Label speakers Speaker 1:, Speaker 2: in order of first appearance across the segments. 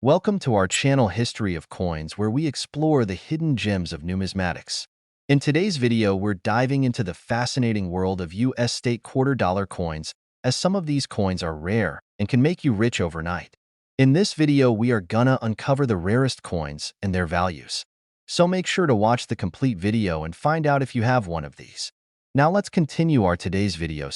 Speaker 1: Welcome to our channel History of Coins, where we explore the hidden gems of numismatics. In today's video, we're diving into the fascinating world of U.S. state quarter-dollar coins, as some of these coins are rare and can make you rich overnight. In this video, we are gonna uncover the rarest coins and their values. So make sure to watch the complete video and find out if you have one of these. Now let's continue our today's video.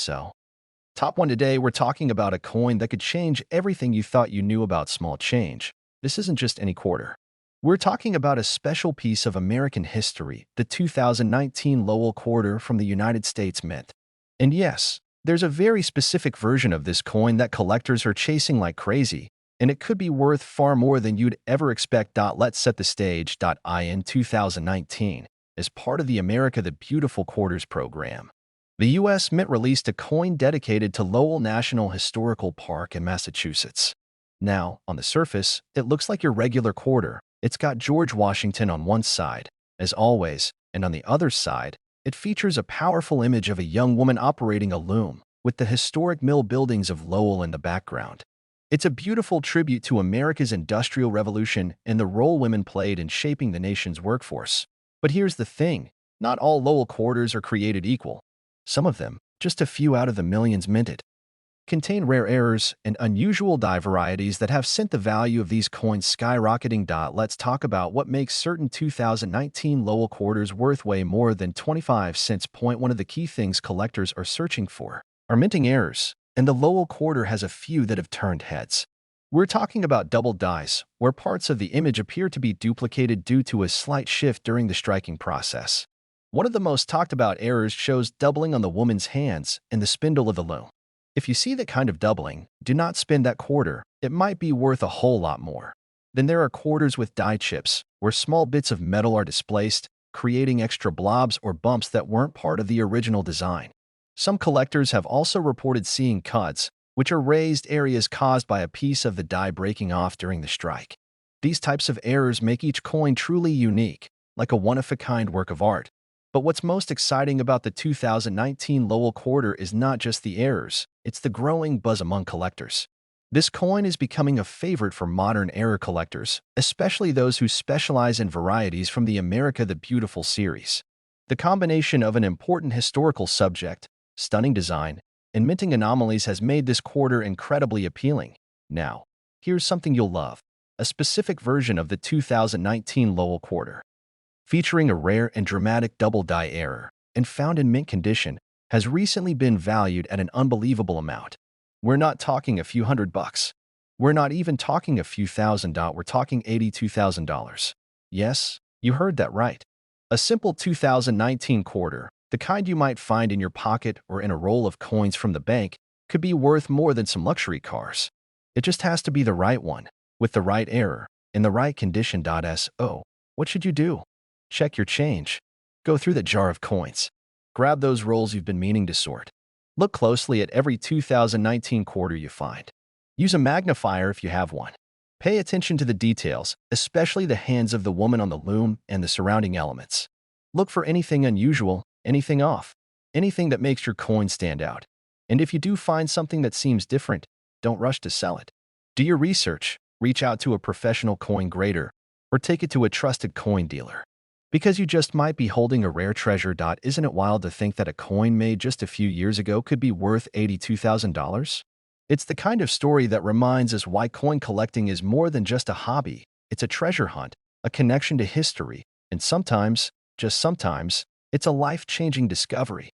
Speaker 1: Top 1 today, we're talking about a coin that could change everything you thought you knew about small change. This isn't just any quarter. We're talking about a special piece of American history, the 2019 Lowell quarter from the United States Mint. And yes, there's a very specific version of this coin that collectors are chasing like crazy, and it could be worth far more than you'd ever expect. Let's set the stage. In 2019, as part of the America the Beautiful Quarters program, the U.S. Mint released a coin dedicated to Lowell National Historical Park in Massachusetts. Now, on the surface, it looks like your regular quarter. It's got George Washington on one side, as always, and on the other side, it features a powerful image of a young woman operating a loom, with the historic mill buildings of Lowell in the background. It's a beautiful tribute to America's Industrial Revolution and the role women played in shaping the nation's workforce. But here's the thing, not all Lowell quarters are created equal. Some of them, just a few out of the millions minted, contain rare errors and unusual die varieties that have sent the value of these coins skyrocketing. Let's talk about what makes certain 2019 Lowell quarters worth way more than 25 cents. One of the key things collectors are searching for are minting errors, and the Lowell quarter has a few that have turned heads. We're talking about double dies, where parts of the image appear to be duplicated due to a slight shift during the striking process. One of the most talked about errors shows doubling on the woman's hands and the spindle of the loom. If you see that kind of doubling, do not spend that quarter. It might be worth a whole lot more. Then there are quarters with die chips, where small bits of metal are displaced, creating extra blobs or bumps that weren't part of the original design. Some collectors have also reported seeing cuts, which are raised areas caused by a piece of the die breaking off during the strike. These types of errors make each coin truly unique, like a one-of-a-kind work of art. But what's most exciting about the 2019 Lowell quarter is not just the errors, it's the growing buzz among collectors. This coin is becoming a favorite for modern error collectors, especially those who specialize in varieties from the America the Beautiful series. The combination of an important historical subject, stunning design, and minting anomalies has made this quarter incredibly appealing. Now, here's something you'll love: a specific version of the 2019 Lowell quarter, featuring a rare and dramatic double die error, and found in mint condition, has recently been valued at an unbelievable amount. We're not talking a few $100. We're not even talking a few thousand. We're talking $82,000. Yes, you heard that right. A simple 2019 quarter, the kind you might find in your pocket or in a roll of coins from the bank, could be worth more than some luxury cars. It just has to be the right one, with the right error, in the right condition. So, what should you do? Check your change. Go through the jar of coins. Grab those rolls you've been meaning to sort. Look closely at every 2019 quarter you find. Use a magnifier if you have one. Pay attention to the details, especially the hands of the woman on the loom and the surrounding elements. Look for anything unusual, anything off, anything that makes your coin stand out. And if you do find something that seems different, don't rush to sell it. Do your research, reach out to a professional coin grader, or take it to a trusted coin dealer. Because you just might be holding a rare treasure. Isn't it wild to think that a coin made just a few years ago could be worth $82,000? It's the kind of story that reminds us why coin collecting is more than just a hobby. It's a treasure hunt, a connection to history, and sometimes, just sometimes, it's a life-changing discovery.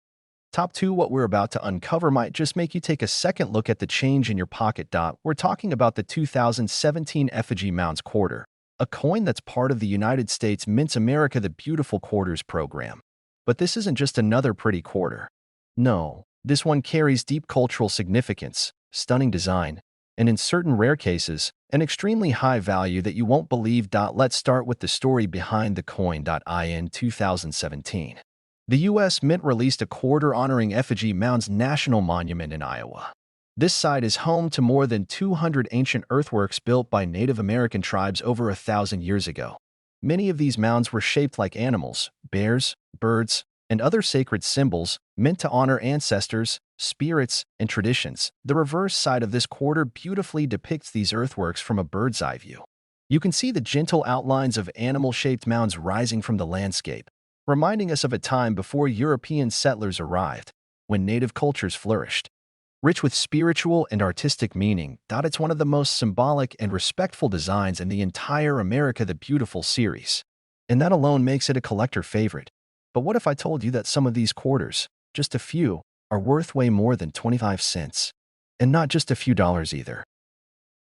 Speaker 1: Top 2, what we're about to uncover might just make you take a second look at the change in your pocket. We're talking about the 2017 Effigy Mounds quarter, a coin that's part of the United States Mint's America the Beautiful Quarters program. But this isn't just another pretty quarter. No, this one carries deep cultural significance, stunning design, and in certain rare cases, an extremely high value that you won't believe. Let's start with the story behind the coin. In 2017, the U.S. Mint released a quarter honoring Effigy Mounds National Monument in Iowa. This site is home to more than 200 ancient earthworks built by Native American tribes over 1,000 years ago. Many of these mounds were shaped like animals, bears, birds, and other sacred symbols meant to honor ancestors, spirits, and traditions. The reverse side of this quarter beautifully depicts these earthworks from a bird's eye view. You can see the gentle outlines of animal-shaped mounds rising from the landscape, reminding us of a time before European settlers arrived, when native cultures flourished. Rich with spiritual and artistic meaning, it's one of the most symbolic and respectful designs in the entire America the Beautiful series. And that alone makes it a collector favorite. But what if I told you that some of these quarters, just a few, are worth way more than 25 cents? And not just a few dollars either.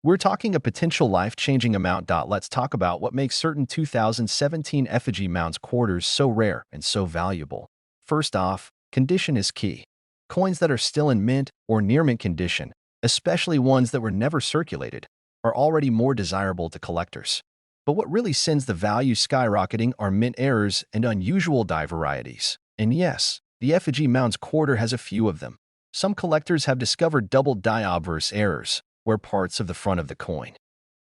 Speaker 1: We're talking a potential life-changing amount. Let's talk about what makes certain 2017 Effigy Mounds quarters so rare and so valuable. First off, condition is key. Coins that are still in mint or near mint condition, especially ones that were never circulated, are already more desirable to collectors. But what really sends the value skyrocketing are mint errors and unusual die varieties. And yes, the Effigy Mounds quarter has a few of them. Some collectors have discovered double die obverse errors, where parts of the front of the coin,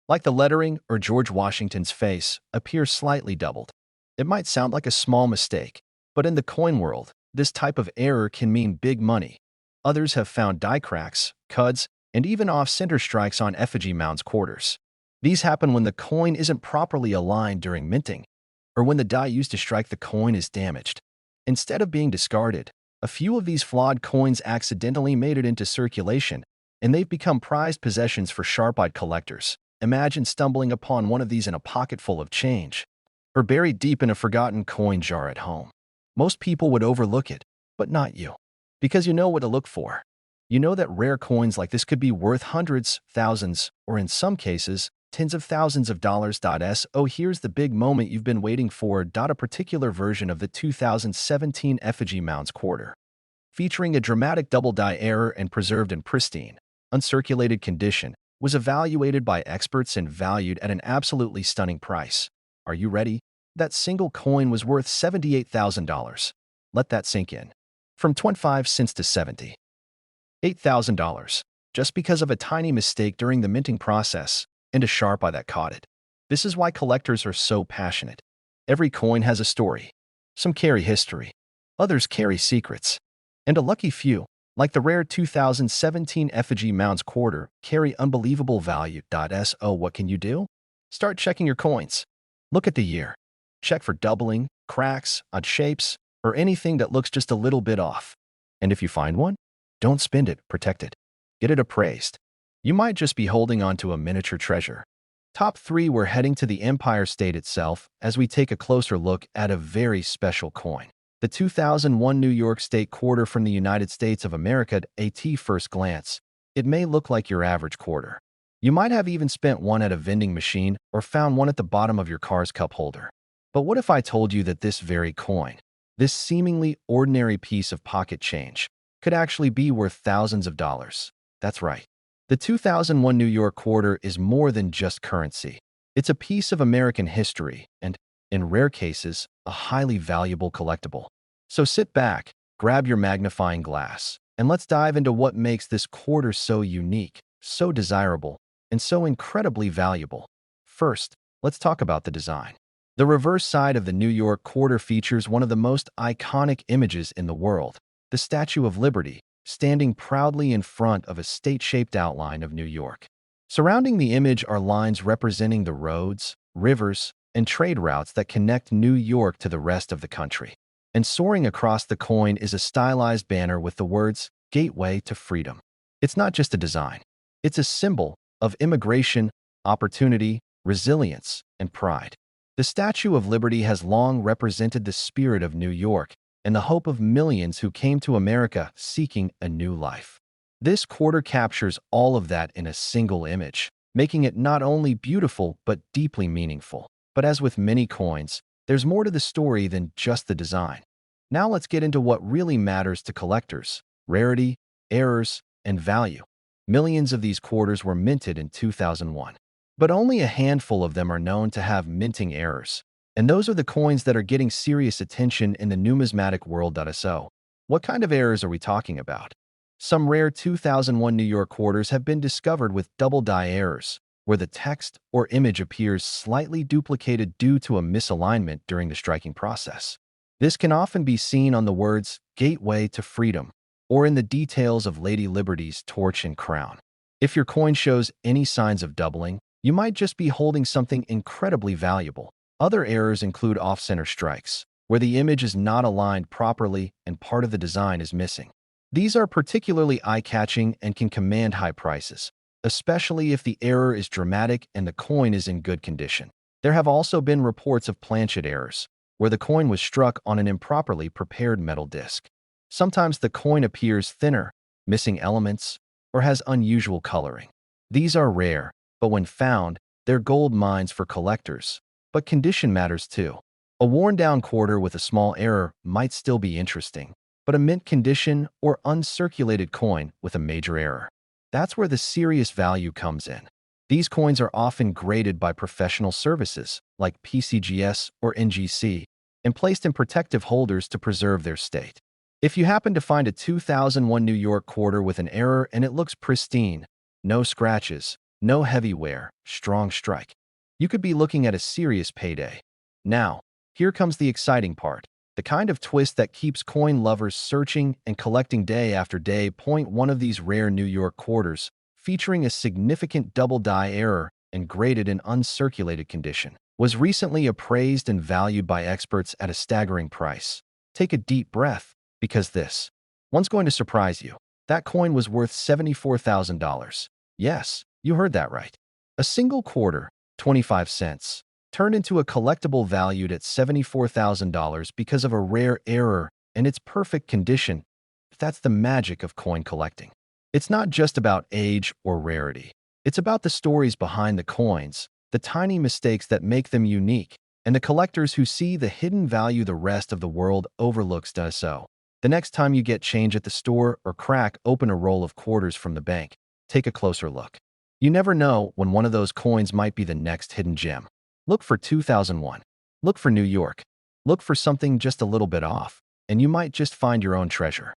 Speaker 1: like the lettering or George Washington's face, appear slightly doubled. It might sound like a small mistake, but in the coin world, this type of error can mean big money. Others have found die cracks, cuds, and even off-center strikes on Effigy Mounds quarters. These happen when the coin isn't properly aligned during minting, or when the die used to strike the coin is damaged. Instead of being discarded, a few of these flawed coins accidentally made it into circulation, and they've become prized possessions for sharp-eyed collectors. Imagine stumbling upon one of these in a pocket full of change, or buried deep in a forgotten coin jar at home. Most people would overlook it, but not you, because you know what to look for. You know that rare coins like this could be worth hundreds, thousands, or in some cases, tens of thousands of dollars. So here's the big moment you've been waiting for. A particular version of the 2017 Effigy Mounds quarter, featuring a dramatic double die error and preserved in pristine, uncirculated condition, was evaluated by experts and valued at an absolutely stunning price. Are you ready? That single coin was worth $78,000. Let that sink in. From 25 cents to $78,000, just because of a tiny mistake during the minting process and a sharp eye that caught it. This is why collectors are so passionate. Every coin has a story. Some carry history. Others carry secrets. And a lucky few, like the rare 2017 Effigy Mounds quarter, carry unbelievable value. So what can you do? Start checking your coins. Look at the year. Check for doubling, cracks, odd shapes, or anything that looks just a little bit off. And if you find one, don't spend it, protect it. Get it appraised. You might just be holding on to a miniature treasure. Top 3, we're heading to the Empire State itself as we take a closer look at a very special coin. The 2001 New York State quarter from the United States of America. At first glance, it may look like your average quarter. You might have even spent one at a vending machine or found one at the bottom of your car's cup holder. But what if I told you that this very coin, this seemingly ordinary piece of pocket change, could actually be worth thousands of dollars? That's right. The 2001 New York quarter is more than just currency. It's a piece of American history and, in rare cases, a highly valuable collectible. So sit back, grab your magnifying glass, and let's dive into what makes this quarter so unique, so desirable, and so incredibly valuable. First, let's talk about the design. The reverse side of the New York quarter features one of the most iconic images in the world, the Statue of Liberty, standing proudly in front of a state-shaped outline of New York. Surrounding the image are lines representing the roads, rivers, and trade routes that connect New York to the rest of the country. And soaring across the coin is a stylized banner with the words, "Gateway to Freedom." It's not just a design. It's a symbol of immigration, opportunity, resilience, and pride. The Statue of Liberty has long represented the spirit of New York and the hope of millions who came to America seeking a new life. This quarter captures all of that in a single image, making it not only beautiful but deeply meaningful. But as with many coins, there's more to the story than just the design. Now let's get into what really matters to collectors: rarity, errors, and value. Millions of these quarters were minted in 2001, but only a handful of them are known to have minting errors. And those are the coins that are getting serious attention in the numismatic world. So, what kind of errors are we talking about? Some rare 2001 New York quarters have been discovered with double die errors, where the text or image appears slightly duplicated due to a misalignment during the striking process. This can often be seen on the words "Gateway to Freedom" or in the details of Lady Liberty's torch and crown. If your coin shows any signs of doubling, you might just be holding something incredibly valuable. Other errors include off-center strikes, where the image is not aligned properly and part of the design is missing. These are particularly eye-catching and can command high prices, especially if the error is dramatic and the coin is in good condition. There have also been reports of planchet errors, where the coin was struck on an improperly prepared metal disc. Sometimes the coin appears thinner, missing elements, or has unusual coloring. These are rare, but when found, they're gold mines for collectors. But condition matters too. A worn-down quarter with a small error might still be interesting, but a mint condition or uncirculated coin with a major error, that's where the serious value comes in. These coins are often graded by professional services like PCGS or NGC and placed in protective holders to preserve their state. If you happen to find a 2001 New York quarter with an error and it looks pristine, no scratches, no heavy wear, strong strike, you could be looking at a serious payday. Now, here comes the exciting part, the kind of twist that keeps coin lovers searching and collecting day after day. One of these rare New York quarters, featuring a significant double die error and graded in uncirculated condition, was recently appraised and valued by experts at a staggering price. Take a deep breath, because this one's going to surprise you. That coin was worth $74,000. Yes, you heard that right. A single quarter, 25 cents, turned into a collectible valued at $74,000 because of a rare error and its perfect condition. That's the magic of coin collecting. It's not just about age or rarity. It's about the stories behind the coins, the tiny mistakes that make them unique, and the collectors who see the hidden value the rest of the world overlooks. So, the next time you get change at the store or crack open a roll of quarters from the bank, take a closer look. You never know when one of those coins might be the next hidden gem. Look for 2001. Look for New York. Look for something just a little bit off, and you might just find your own treasure.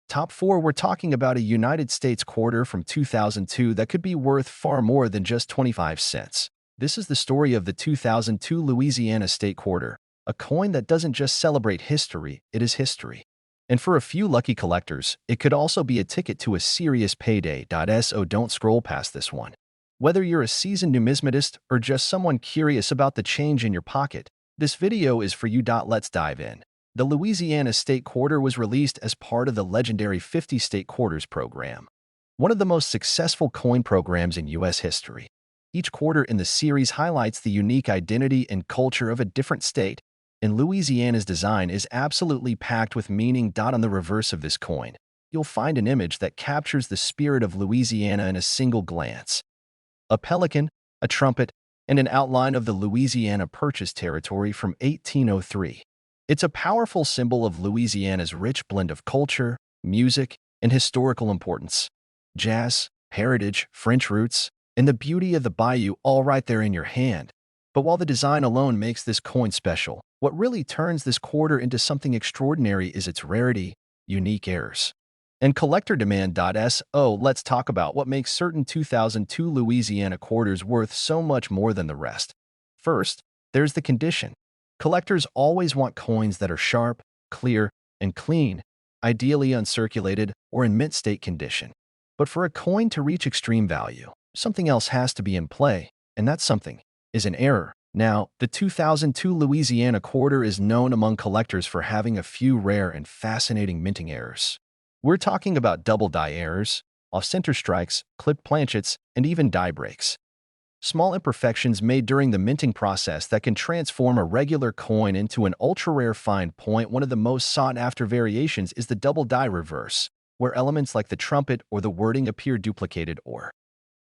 Speaker 1: Top 4, we're talking about a United States quarter from 2002 that could be worth far more than just 25 cents. This is the story of the 2002 Louisiana State Quarter, a coin that doesn't just celebrate history, it is history. And for a few lucky collectors, it could also be a ticket to a serious payday. So don't scroll past this one. Whether you're a seasoned numismatist or just someone curious about the change in your pocket, this video is for you. Let's dive in. The Louisiana State Quarter was released as part of the legendary 50 State Quarters program, one of the most successful coin programs in U.S. history. Each quarter in the series highlights the unique identity and culture of a different state, and Louisiana's design is absolutely packed with meaning. On the reverse of this coin, you'll find an image that captures the spirit of Louisiana in a single glance. A pelican, a trumpet, and an outline of the Louisiana Purchase territory from 1803. It's a powerful symbol of Louisiana's rich blend of culture, music, and historical importance. Jazz, heritage, French roots, and the beauty of the bayou all right there in your hand. But while the design alone makes this coin special, what really turns this quarter into something extraordinary is its rarity, unique errors, and collector demand. Let's talk about what makes certain 2002 Louisiana quarters worth so much more than the rest. First, there's the condition. Collectors always want coins that are sharp, clear, and clean, ideally uncirculated or in mint state condition. But for a coin to reach extreme value, something else has to be in play, and that something is an error. Now, the 2002 Louisiana quarter is known among collectors for having a few rare and fascinating minting errors. We're talking about double die errors, off-center strikes, clipped planchets, and even die breaks. Small imperfections made during the minting process that can transform a regular coin into an ultra-rare find. One of the most sought-after variations is the double die reverse, where elements like the trumpet or the wording appear duplicated or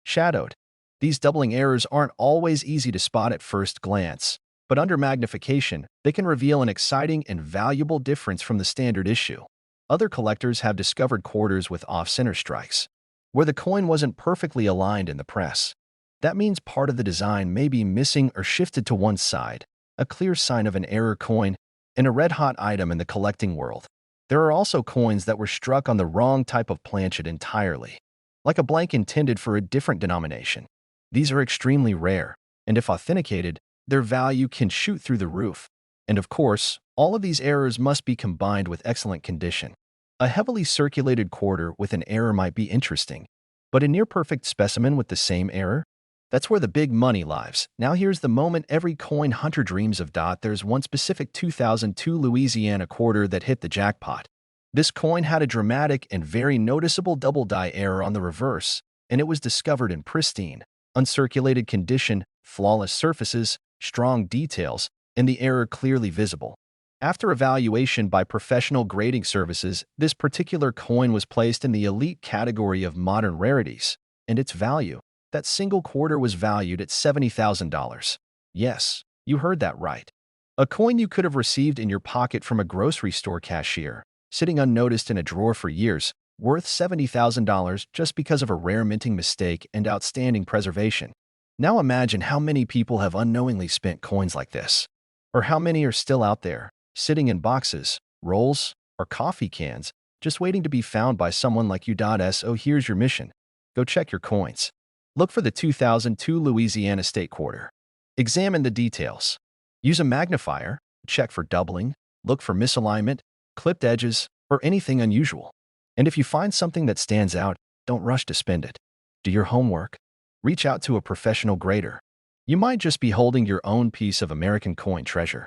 Speaker 1: shadowed. These doubling errors aren't always easy to spot at first glance, but under magnification, they can reveal an exciting and valuable difference from the standard issue. Other collectors have discovered quarters with off-center strikes, where the coin wasn't perfectly aligned in the press. That means part of the design may be missing or shifted to one side, a clear sign of an error coin and a red-hot item in the collecting world. There are also coins that were struck on the wrong type of planchet entirely, like a blank intended for a different denomination. These are extremely rare, and if authenticated, their value can shoot through the roof. And of course, all of these errors must be combined with excellent condition. A heavily circulated quarter with an error might be interesting, but a near-perfect specimen with the same error? That's where the big money lies. Now here's the moment every coin hunter dreams of. There's one specific 2002 Louisiana quarter that hit the jackpot. This coin had a dramatic and very noticeable double die error on the reverse, and it was discovered in pristine, uncirculated condition, flawless surfaces, strong details, and the error clearly visible. After evaluation by professional grading services, this particular coin was placed in the elite category of modern rarities, and its value, that single quarter, was valued at $70,000. Yes, you heard that right. A coin you could have received in your pocket from a grocery store cashier, sitting unnoticed in a drawer for years, worth $70,000 just because of a rare minting mistake and outstanding preservation. Now imagine how many people have unknowingly spent coins like this. Or how many are still out there, sitting in boxes, rolls, or coffee cans, just waiting to be found by someone like you. So here's your mission. Go check your coins. Look for the 2002 Louisiana State Quarter. Examine the details. Use a magnifier, check for doubling, look for misalignment, clipped edges, or anything unusual. And if you find something that stands out, don't rush to spend it. Do your homework. Reach out to a professional grader. You might just be holding your own piece of American coin treasure.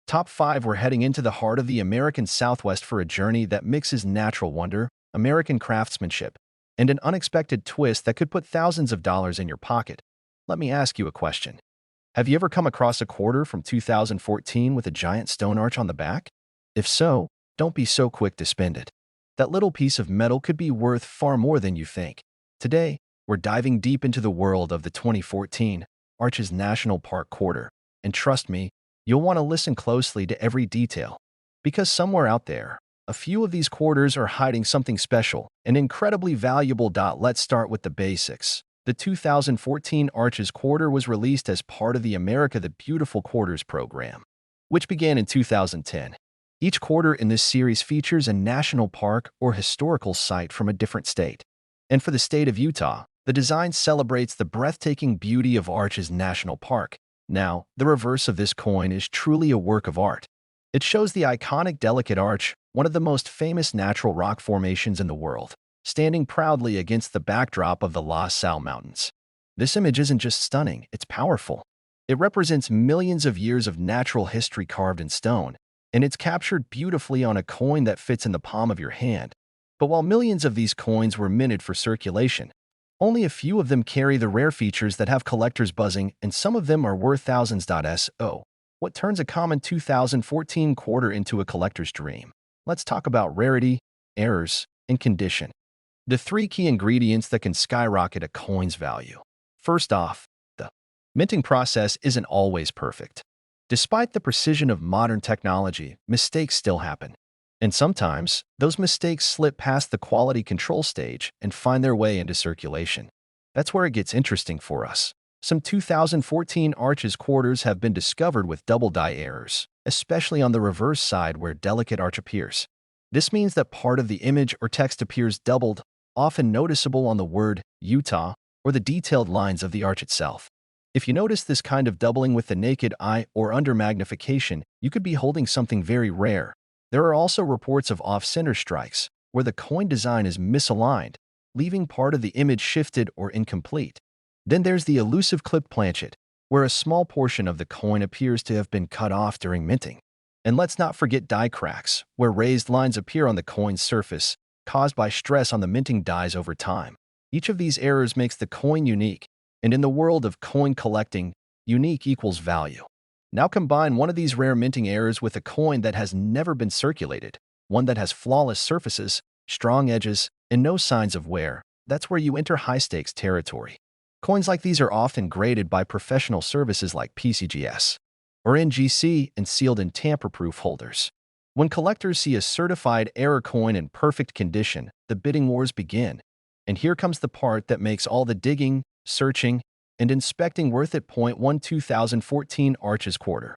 Speaker 1: Top 5. We're heading into the heart of the American Southwest for a journey that mixes natural wonder, American craftsmanship, and an unexpected twist that could put thousands of dollars in your pocket. Let me ask you a question. Have you ever come across a quarter from 2014 with a giant stone arch on the back? If so, don't be so quick to spend it. That little piece of metal could be worth far more than you think. Today, we're diving deep into the world of the 2014 Arches National Park Quarter, and trust me, you'll want to listen closely to every detail. Because somewhere out there, a few of these quarters are hiding something special and incredibly valuable. Let's start with the basics. The 2014 Arches Quarter was released as part of the America the Beautiful Quarters program, which began in 2010. Each quarter in this series features a national park or historical site from a different state. And for the state of Utah, the design celebrates the breathtaking beauty of Arches National Park. Now, the reverse of this coin is truly a work of art. It shows the iconic Delicate Arch, one of the most famous natural rock formations in the world, standing proudly against the backdrop of the Lowell Mountains. This image isn't just stunning, it's powerful. It represents millions of years of natural history carved in stone, and it's captured beautifully on a coin that fits in the palm of your hand. But while millions of these coins were minted for circulation, only a few of them carry the rare features that have collectors buzzing, and some of them are worth thousands. So, what turns a common 2014 quarter into a collector's dream? Let's talk about rarity, errors, and condition. The 3 key ingredients that can skyrocket a coin's value. First off, the minting process isn't always perfect. Despite the precision of modern technology, mistakes still happen. And sometimes, those mistakes slip past the quality control stage and find their way into circulation. That's where it gets interesting for us. Some 2014 Arches quarters have been discovered with double die errors, especially on the reverse side where Delicate Arch appears. This means that part of the image or text appears doubled, often noticeable on the word Utah or the detailed lines of the arch itself. If you notice this kind of doubling with the naked eye or under magnification, you could be holding something very rare. There are also reports of off-center strikes, where the coin design is misaligned, leaving part of the image shifted or incomplete. Then there's the elusive clipped planchet, where a small portion of the coin appears to have been cut off during minting. And let's not forget die cracks, where raised lines appear on the coin's surface, caused by stress on the minting dies over time. Each of these errors makes the coin unique, and in the world of coin collecting, unique equals value. Now combine one of these rare minting errors with a coin that has never been circulated, one that has flawless surfaces, strong edges, and no signs of wear. That's where you enter high-stakes territory. Coins like these are often graded by professional services like PCGS or NGC and sealed in tamper-proof holders. When collectors see a certified error coin in perfect condition, the bidding wars begin. And here comes the part that makes all the digging, searching, and inspecting worth it. Point 1 2014 Arches Quarter.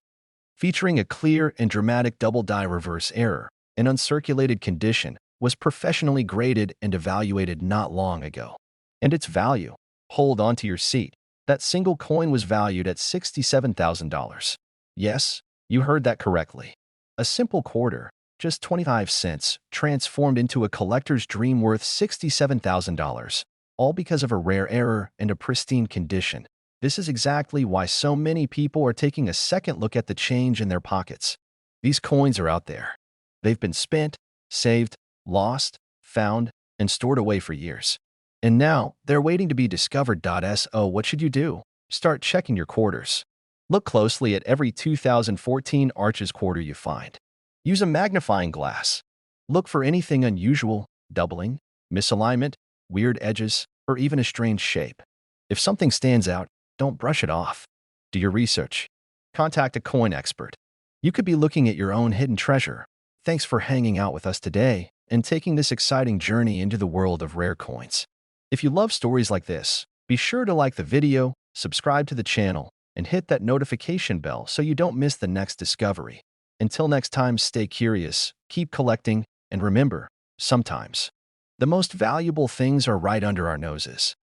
Speaker 1: Featuring a clear and dramatic double die reverse error, in uncirculated condition, was professionally graded and evaluated not long ago. And its value? Hold onto your seat. That single coin was valued at $67,000. Yes, you heard that correctly. A simple quarter, just 25 cents, transformed into a collector's dream worth $67,000. All because of a rare error and a pristine condition. This is exactly why so many people are taking a second look at the change in their pockets. These coins are out there. They've been spent, saved, lost, found, and stored away for years. And now, they're waiting to be discovered. So what should you do? Start checking your quarters. Look closely at every 2014 Arches quarter you find. Use a magnifying glass. Look for anything unusual, doubling, misalignment, weird edges, or even a strange shape. If something stands out, don't brush it off. Do your research. Contact a coin expert. You could be looking at your own hidden treasure. Thanks for hanging out with us today and taking this exciting journey into the world of rare coins. If you love stories like this, be sure to like the video, subscribe to the channel, and hit that notification bell so you don't miss the next discovery. Until next time, stay curious, keep collecting, and remember, sometimes the most valuable things are right under our noses.